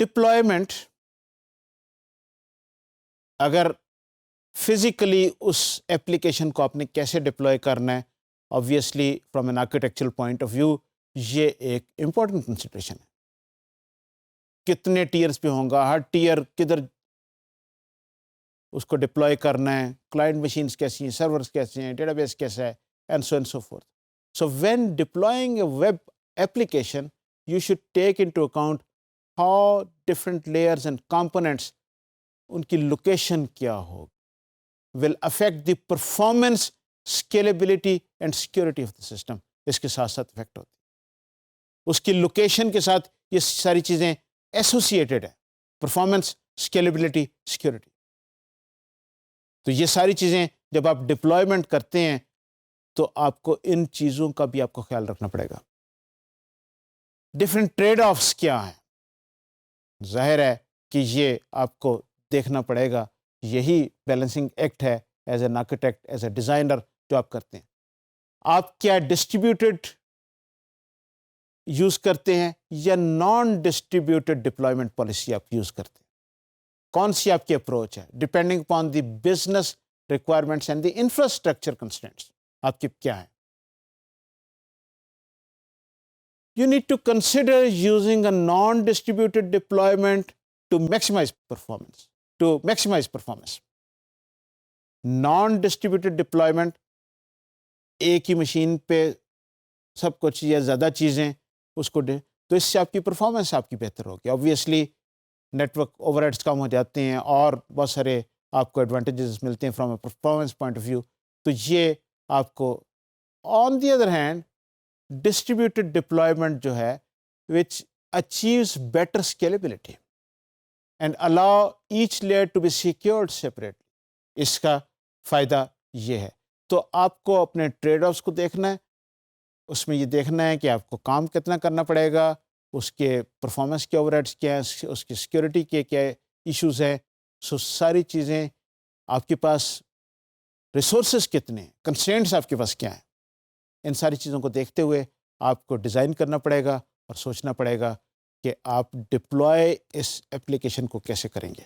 Deployment اگر physically اس application کو آپ نے کیسے ڈپلوائے کرنا ہے، obviously from an architectural point of view یہ ایک امپورٹنٹ کنسیڈریشن ہے. کتنے ٹیئرز پہ ہوں گا، ہر ٹیئر کدھر اس کو ڈپلوائے کرنا ہے، کلائنٹ مشینز کیسی ہیں، سرورز کیسے ہیں، ڈیٹا بیس کیسا ہے، and so and so forth. So when deploying a web application, you should take into account how different layers and components ان کی لوکیشن کیا ہو will affect the performance, scalability and security of the system. اس کے ساتھ ساتھ effect ہوتی ہے. اس کی location کے ساتھ یہ ساری چیزیں ایسوسیٹڈ ہیں، پرفارمنس، اسکیلیبلٹی، سیکورٹی. تو یہ ساری چیزیں جب آپ ڈپلائمنٹ کرتے ہیں تو آپ کو ان چیزوں کا بھی آپ کو خیال رکھنا پڑے گا. ڈفرینٹ ٹریڈ آفس کیا ہیں، ظاہر ہے کہ یہ آپ کو دیکھنا پڑے گا. یہی بیلنسنگ ایکٹ ہے as an architect, as a designer جو آپ کرتے ہیں. آپ کیا ڈسٹریبیوٹیڈ یوز کرتے ہیں یا نان ڈسٹریبیوٹیڈ ڈپلائمنٹ پالیسی آپ یوز کرتے ہیں؟ کون سی آپ کی اپروچ ہے؟ Depending upon the business requirements and the infrastructure constraints آپ کی کیا ہیں. You need to consider using a non-distributed deployment to maximize performance. Non-distributed deployment ایک ہی مشین پہ سب کچھ یا زیادہ چیزیں اس کو تو اس سے آپ کی پرفارمنس آپ کی بہتر ہوگی. آبویسلی نیٹورک اوور ہیڈس کم ہو جاتے ہیں اور بہت سارے آپ کو ایڈوانٹیجز ملتے ہیں from a performance point of view. تو یہ آپ کو on the other hand distributed deployment جو ہے which achieves better scalability and allow each layer to be secured separately. اس کا فائدہ یہ ہے. تو آپ کو اپنے ٹریڈ آفس کو دیکھنا ہے، اس میں یہ دیکھنا ہے کہ آپ کو کام کتنا کرنا پڑے گا، اس کے پرفارمنس کے اوور ہیڈس کیا ہیں، اس کی سیکورٹی کے کیا ایشوز ہیں. سو ساری چیزیں آپ کے پاس ریسورسز کتنے ہیں، کنسٹرینٹس آپ کے پاس کیا ہیں، ان ساری چیزوں کو دیکھتے ہوئے آپ کو ڈیزائن کرنا پڑے گا اور سوچنا پڑے گا کہ آپ ڈپلوائے اس ایپلیکیشن کو کیسے کریں گے.